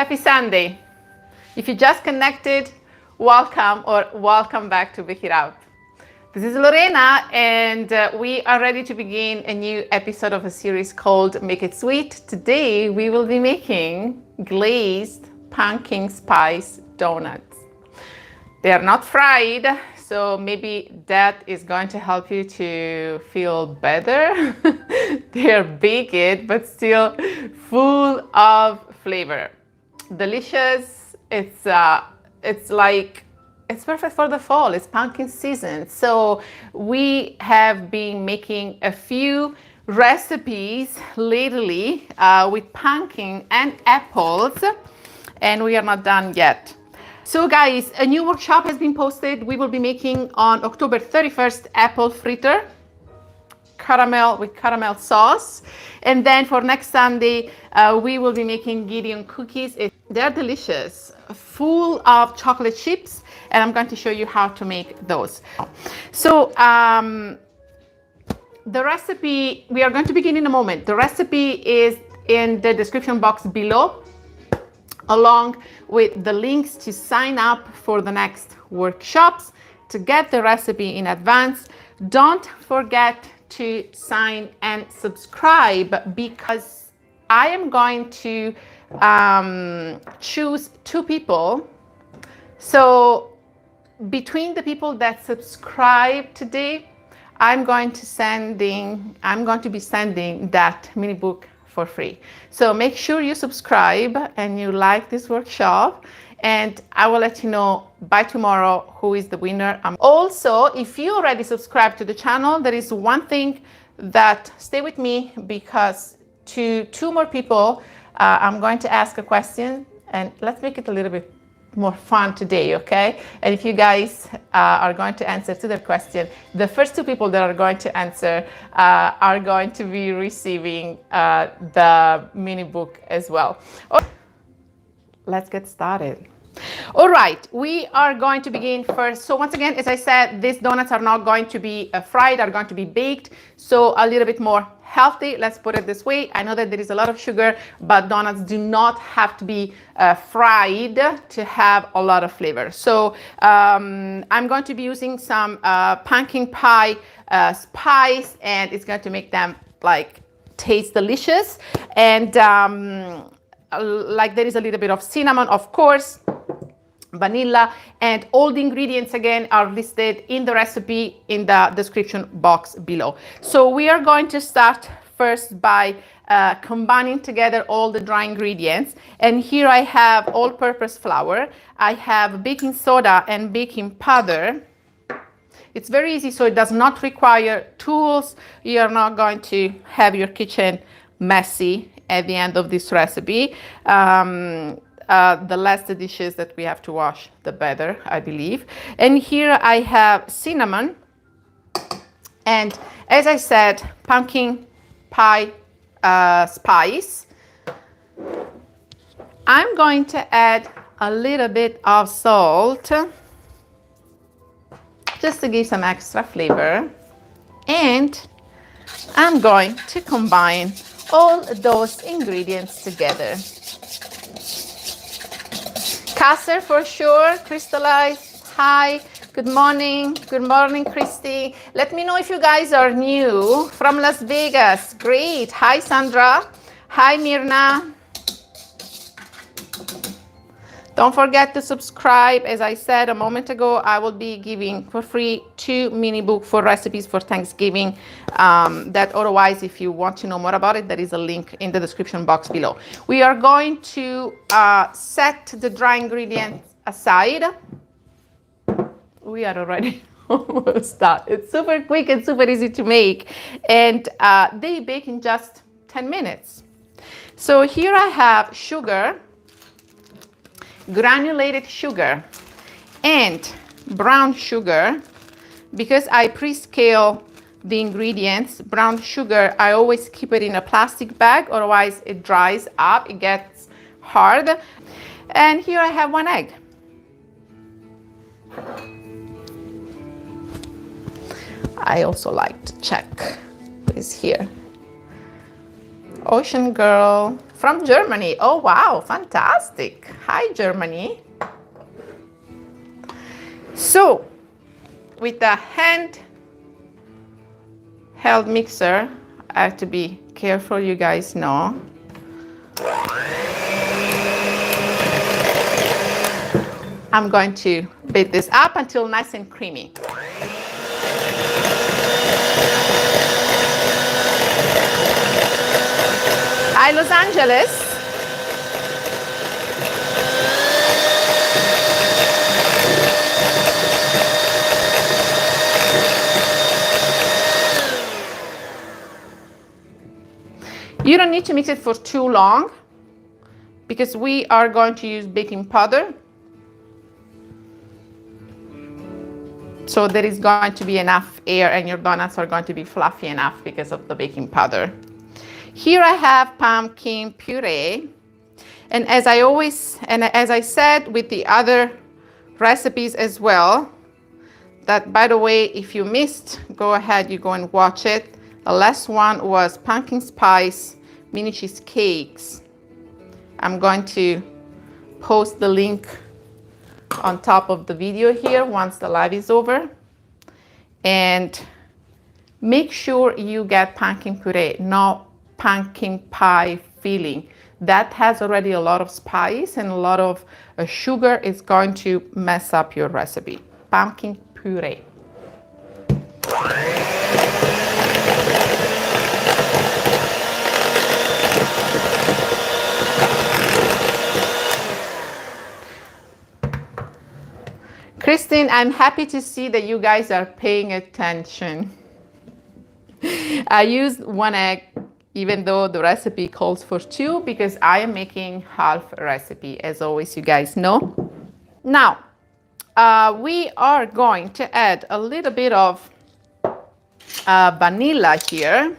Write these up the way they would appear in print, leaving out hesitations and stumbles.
Happy Sunday. If you just connected, welcome or welcome back to Bake It Out. This is Lorena, and we are ready to begin a new episode of a series called Make It Sweet. Today we will be making glazed pumpkin spice donuts. They are not fried, so maybe that is going to help you to feel better. They are baked, but still full of flavor. Delicious. It's perfect for the fall. It's pumpkin season. So we have been making a few recipes lately with pumpkin and apples, and we are not done yet. So guys, a new workshop has been posted. We will be making on October 31st apple fritter with caramel sauce, and then for next Sunday we will be making GIDEON cookies. They're delicious, full of chocolate chips, and I'm going to show you how to make those. So the recipe, we are going to begin in a moment. The recipe is in the description box below, along with the links to sign up for the next workshops. To get the recipe in advance, don't forget to sign and subscribe, because I am going to choose 2 people. So between the people that subscribe today, I'm going to be sending that mini book for free. So make sure you subscribe and you like this workshop, and I will let you know by tomorrow who is the winner. Also, if you already subscribed to the channel, there is one thing that stay with me, because to 2 more people I'm going to ask a question, and let's make it a little bit more fun today, okay? And if you guys are going to answer to the question, the first 2 people that are going to answer are going to be receiving the mini book as well. Let's get started. All right, we are going to begin first. So once again, as I said, these donuts are not going to be fried, are going to be baked, so a little bit more healthy, let's put it this way. I know that there is a lot of sugar, but donuts do not have to be fried to have a lot of flavor. So I'm going to be using some pumpkin pie spice, and it's going to make them like taste delicious. And like there is a little bit of cinnamon, of course, vanilla, and all the ingredients again are listed in the recipe in the description box below. So we are going to start first by combining together all the dry ingredients. And here I have all-purpose flour, I have baking soda and baking powder. It's very easy, so it does not require tools. You are not going to have your kitchen messy at the end of this recipe. The less the dishes that we have to wash, the better, I believe. And here I have cinnamon, and as I said, pumpkin pie spice. I'm going to add a little bit of salt, just to give some extra flavor. And I'm going to combine all those ingredients together. Casser for sure, crystallized. Hi, good morning. Good morning, Christy. Let me know if you guys are new from Las Vegas. Great. Hi, Sandra. Hi, Mirna. Don't forget to subscribe. As I said a moment ago, I will be giving for free 2 mini books for recipes for Thanksgiving. That otherwise, if you want to know more about it, there is a link in the description box below. We are going to set the dry ingredients aside. We are already almost done. It's super quick and super easy to make, and they bake in just 10 minutes. So here I have sugar, granulated sugar, and brown sugar. Because I pre-scale the ingredients, brown sugar, I always keep it in a plastic bag, otherwise it dries up, it gets hard. And here I have 1 egg. I also like to check what is here. Ocean Girl from Germany. Oh, wow, fantastic. Hi, Germany. So, with the handheld mixer, I have to be careful, you guys know. I'm going to beat this up until nice and creamy. Hi, Los Angeles. You don't need to mix it for too long because we are going to use baking powder. So there is going to be enough air and your donuts are going to be fluffy enough because of the baking powder. Here I have pumpkin puree. And as I said with the other recipes as well, that by the way, if you missed, go ahead, you go and watch it. The last one was pumpkin spice mini cheesecakes. I'm going to post the link on top of the video here once the live is over. And make sure you get pumpkin puree, not pumpkin pie filling. That has already a lot of spice and a lot of sugar. Is going to mess up your recipe. Pumpkin puree. Christine, I'm happy to see that you guys are paying attention. I used 1 egg, even though the recipe calls for 2, because I am making half a recipe, as always, you guys know. Now, we are going to add a little bit of vanilla here.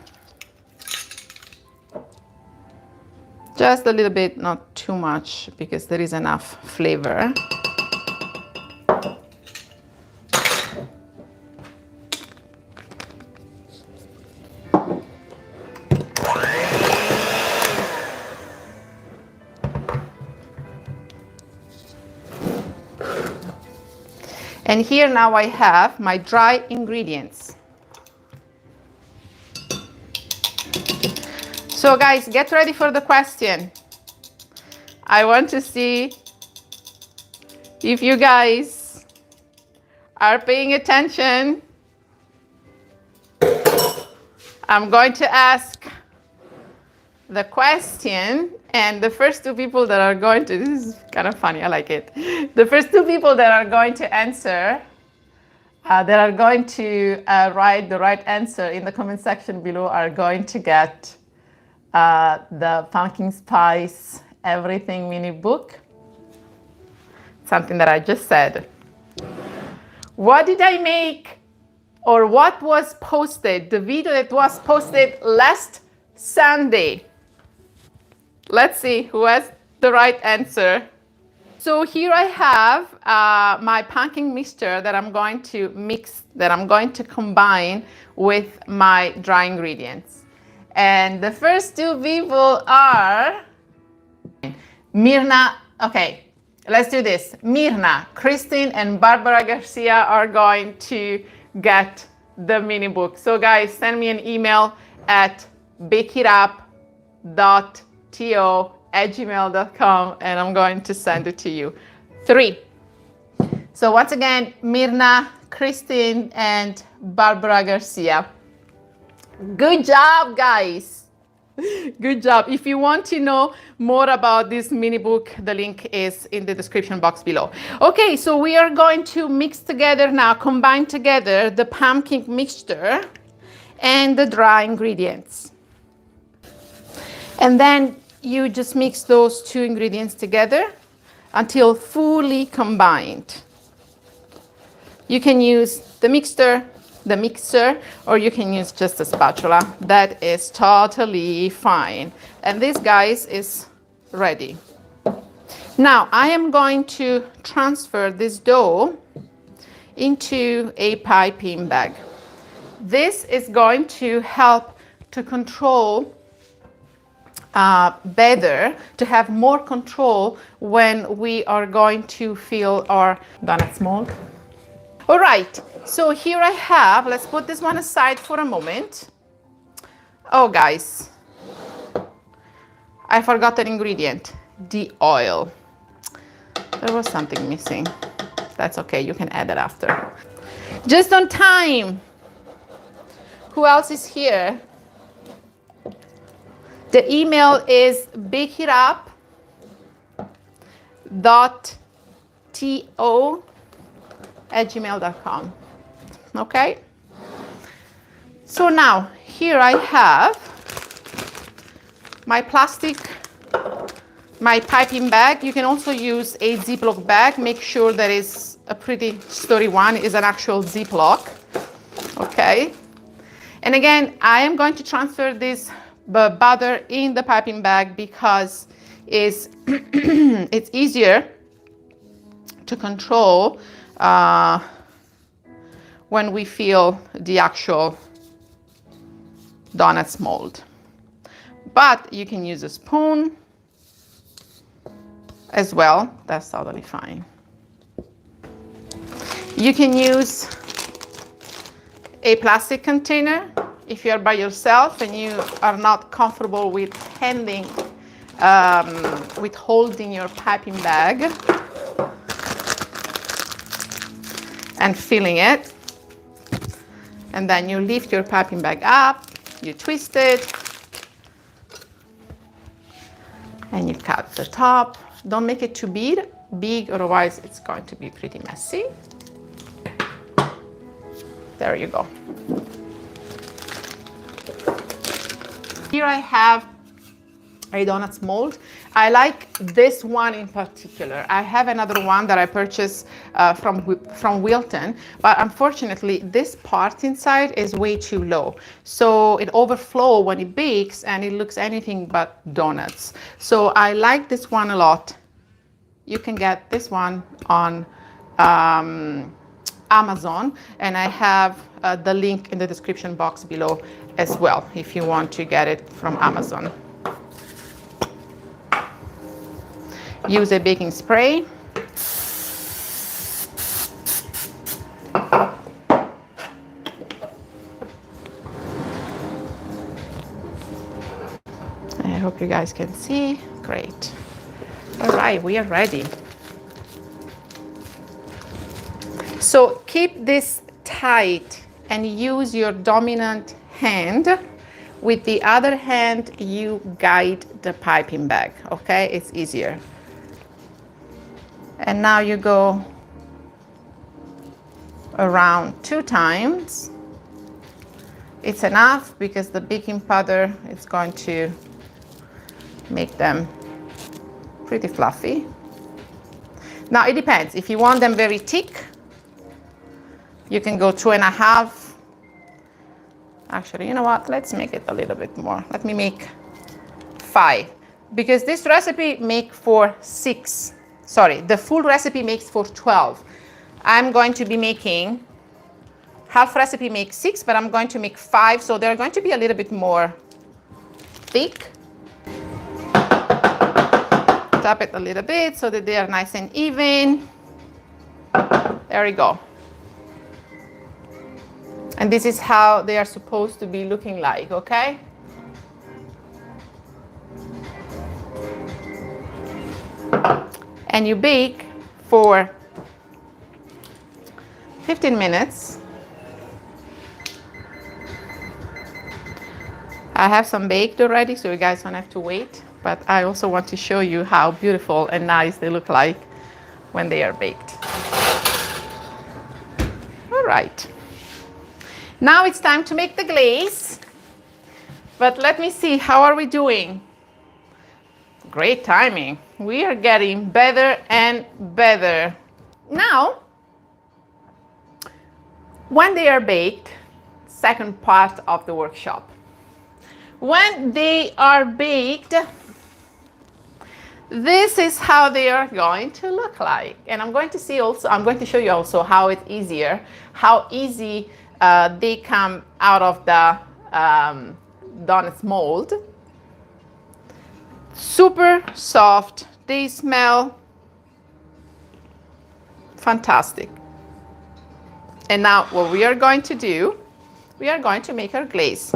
Just a little bit, not too much, because there is enough flavor. And here now I have my dry ingredients. So guys, get ready for the question. I want to see if you guys are paying attention. I'm going to ask the question, and the first 2 people that are going to, this is kind of funny, I like it. The first 2 people that are going to answer, that are going to write the right answer in the comment section below are going to get the pumpkin spice everything mini book. Something that I just said. What did I make, or what was posted? The video that was posted last Sunday. Let's see who has the right answer. So here I have my pumpkin mixture that I'm going to mix, that I'm going to combine with my dry ingredients. And the first 2 people are Mirna. Okay, let's do this. Mirna, Christine, and Barbara Garcia are going to get the mini book. So guys, send me an email at bakeitup.to@gmail.com and I'm going to send it to you. 3. So once again, Mirna, Christine, and Barbara Garcia. Good job, guys. Good job. If you want to know more about this mini book, the link is in the description box below. Okay, so we are going to mix together now, combine together the pumpkin mixture and the dry ingredients. And then you just mix those 2 ingredients together until fully combined. You can use the mixer, or you can use just a spatula. That is totally fine. And this, guys, is ready. Now I am going to transfer this dough into a piping bag. This is going to help to control better, to have more control when we are going to fill our donuts mold. All right, so here I have, let's put this one aside for a moment. Oh guys, I forgot an ingredient, the oil. There was something missing. That's okay, you can add it after. Just on time. Who else is here? The email is bakeitup.to@gmail.com. Okay? So now, here I have my piping bag. You can also use a Ziploc bag. Make sure that is a pretty sturdy one, is an actual Ziploc. Okay? And again, I am going to transfer this butter in the piping bag because it's easier to control when we fill the actual donuts mold. But you can use a spoon as well. That's totally fine. You can use a plastic container if you are by yourself and you are not comfortable with holding your piping bag and filling it. And then you lift your piping bag up, you twist it, and you cut the top. Don't make it too big, otherwise it's going to be pretty messy. There you go. Here I have a donuts mold. I like this one in particular. I have another one that I purchased from Wilton, but unfortunately this part inside is way too low. So it overflows when it bakes and it looks anything but donuts. So I like this one a lot. You can get this one on Amazon, and I have the link in the description box below as well if you want to get it from Amazon. Use a baking spray. I hope you guys can see. Great. All right, we are ready. So keep this tight and use your dominant hand. With the other hand, you guide the piping bag, okay? It's easier. And now you go around 2 times. It's enough because the baking powder is going to make them pretty fluffy. Now it depends. If you want them very thick, you can go 2.5. Actually, you know what? Let's make it a little bit more. Let me make 5. Because this recipe makes for 6. Sorry, the full recipe makes for 12. I'm going to be making, half recipe makes 6, but I'm going to make 5. So they're going to be a little bit more thick. Tap it a little bit so that they are nice and even. There we go. And this is how they are supposed to be looking like, okay? And you bake for 15 minutes. I have some baked already, so you guys don't have to wait. But I also want to show you how beautiful and nice they look like when they are baked. All right. Now it's time to make the glaze. But let me see, how are we doing? Great timing. We are getting better and better. Now, when they are baked, second part of the workshop. When they are baked, this is how they are going to look like. And I'm going to show you also how it's easier, how easy they come out of the donuts mold. Super soft. They smell fantastic. And now what we are going to do, we are going to make our glaze.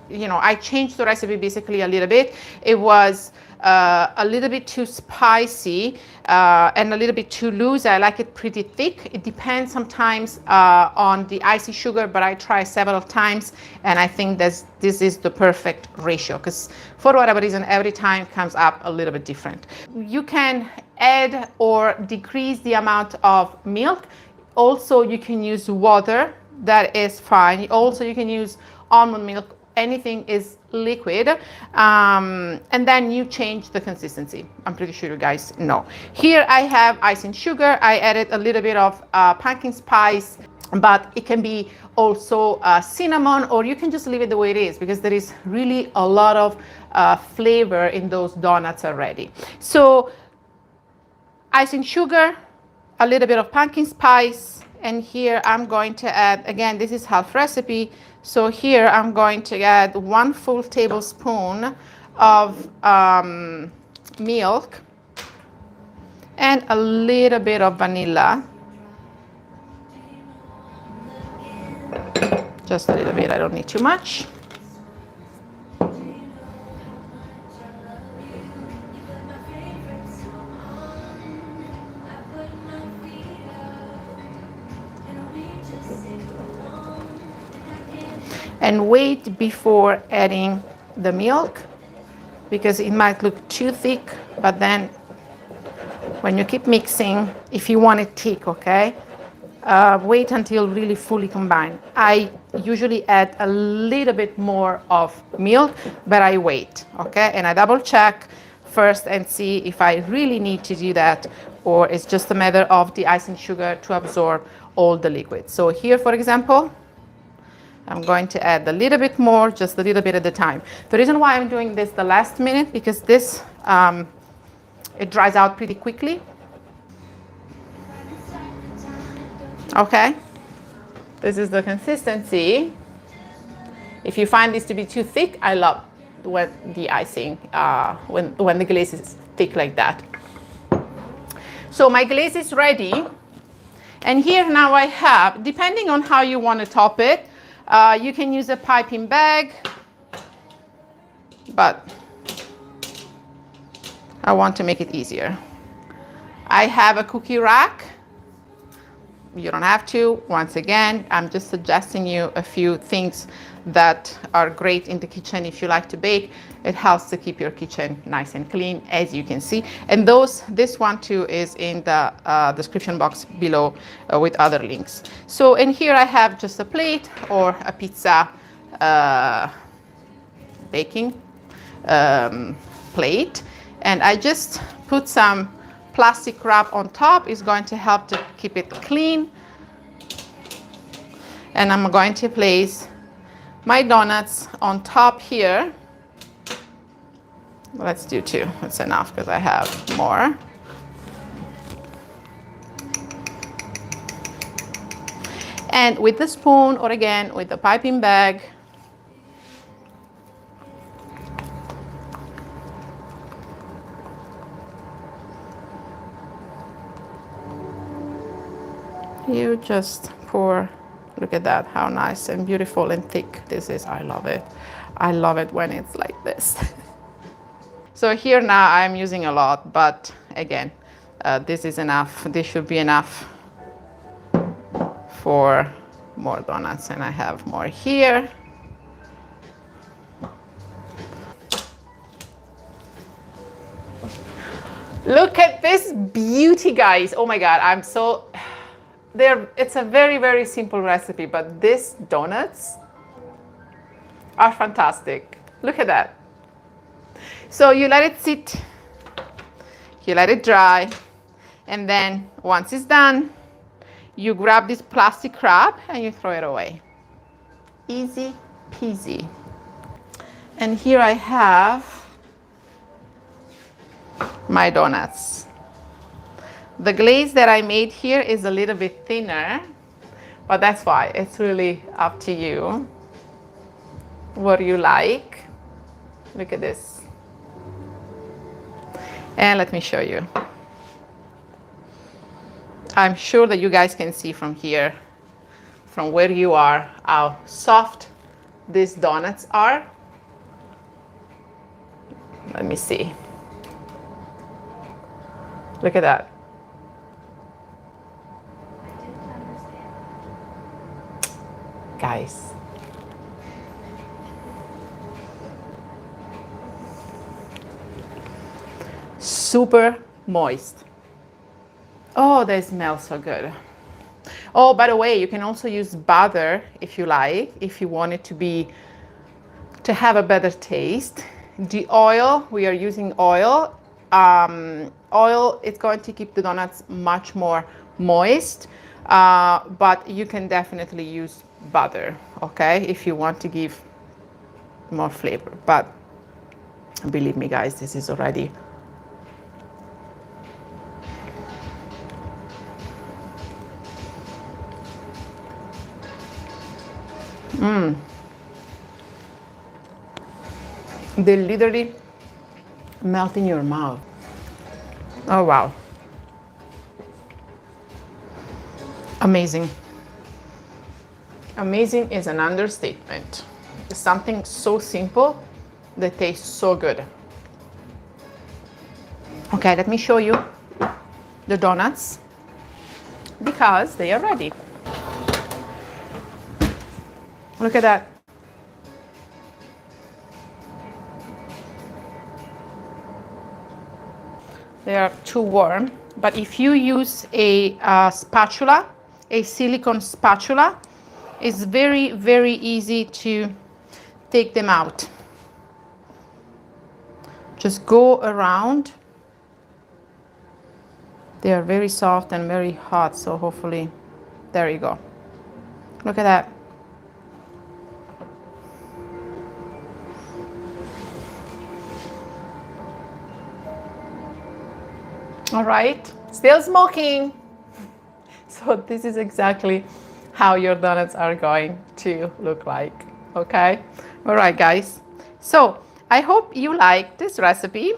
You know, I changed the recipe basically a little bit. It was a little bit too spicy and a little bit too loose. I like it pretty thick. It depends sometimes on the icy sugar, but I try several times and I think this is the perfect ratio, because for whatever reason, every time comes up a little bit different. You can add or decrease the amount of milk. Also, you can use water, that is fine. Also, you can use almond milk. Anything is liquid, and then you change the consistency. I'm pretty sure you guys know. Here I have icing sugar. I added a little bit of pumpkin spice, but it can be also cinnamon, or you can just leave it the way it is, because there is really a lot of flavor in those donuts already. So icing sugar, a little bit of pumpkin spice, and here I'm going to add, again, this is half recipe, so here I'm going to add 1 full tablespoon of milk and a little bit of vanilla. Just a little bit, I don't need too much. And wait before adding the milk, because it might look too thick, but then when you keep mixing, if you want it thick, okay, wait until really fully combined. I usually add a little bit more of milk, but I wait, okay, and I double check first and see if I really need to do that, or it's just a matter of the icing sugar to absorb all the liquid. So here, for example, I'm going to add a little bit more, just a little bit at a time. The reason why I'm doing this the last minute, because this, it dries out pretty quickly. Okay, this is the consistency. If you find this to be too thick, I love when the icing, when the glaze is thick like that. So my glaze is ready. And here now I have, depending on how you want to top it, you can use a piping bag, but I want to make it easier. I have a cookie rack. You don't have to. Once again, I'm just suggesting you a few things that are great in the kitchen if you like to bake. It helps to keep your kitchen nice and clean, as you can see. And this one too is in the description box below with other links. So in here I have just a plate or a pizza baking plate, and I just put some plastic wrap on top. Is going to help to keep it clean. And I'm going to place my donuts on top here. Let's do 2. That's enough because I have more. And with the spoon, or again with the piping bag, you just pour. Look at that, how nice and beautiful and thick this is. I love it. I love it when it's like this. So here now I'm using a lot, but again, this is enough. This should be enough for more donuts, and I have more here. Look at this beauty, guys. Oh my God, I'm so... It's a very, very simple recipe, but these donuts are fantastic. Look at that. So you let it sit, you let it dry, and then once it's done, you grab this plastic wrap and you throw it away. Easy peasy. And here I have my donuts. The glaze that I made here is a little bit thinner, but that's why. It's really up to you what you like. Look at this. And let me show you. I'm sure that you guys can see from here, from where you are, how soft these donuts are. Let me see. Look at that. Guys. Super moist. Oh, they smell so good. Oh, by the way, you can also use butter if you like, if you want it to have a better taste. The oil, we are using oil. Oil is going to keep the donuts much more moist, but you can definitely use butter, okay, if you want to give more flavor. But believe me, guys, this is already they literally melt in your mouth. Oh, wow. Amazing. Amazing is an understatement. It's something so simple that tastes so good. Okay, let me show you the donuts because they are ready. Look at that. They are too warm, but if you use a spatula, a silicone spatula, it's very, very easy to take them out. Just go around. They are very soft and very hot, so hopefully, there you go. Look at that. All right, still smoking. So this is exactly how your donuts are going to look like, okay? All right, guys. So I hope you like this recipe,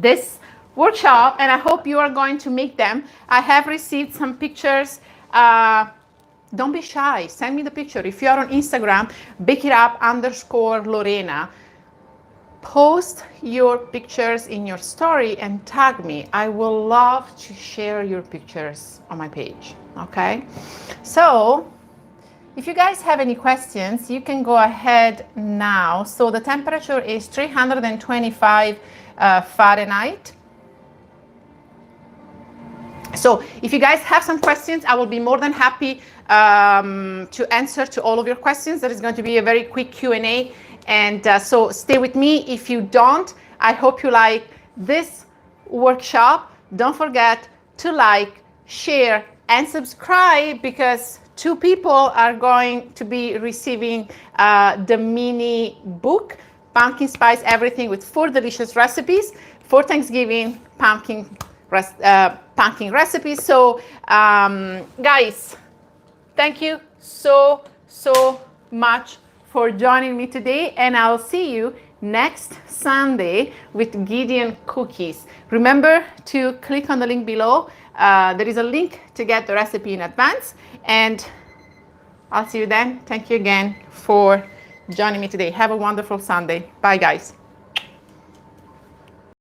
this workshop, and I hope you are going to make them. I have received some pictures. Don't be shy, send me the picture. If you are on Instagram, bakeitup_Lorena. Post your pictures in your story and tag me. I will love to share your pictures on my page, okay? So if you guys have any questions, you can go ahead now. So the temperature is 325 Fahrenheit. So if you guys have some questions, I will be more than happy to answer to all of your questions. There is going to be a very quick Q&A. And so stay with me. If you don't, I hope you like this workshop. Don't forget to like, share, and subscribe because 2 people are going to be receiving the mini book, Pumpkin Spice Everything, with 4 delicious recipes for Thanksgiving pumpkin recipes. So guys, thank you so much for joining me today, and I'll see you next Sunday with GIDEON cookies. Remember to click on the link below. There is a link to get the recipe in advance, and I'll see you then. Thank you again for joining me today. Have a wonderful Sunday. Bye, guys.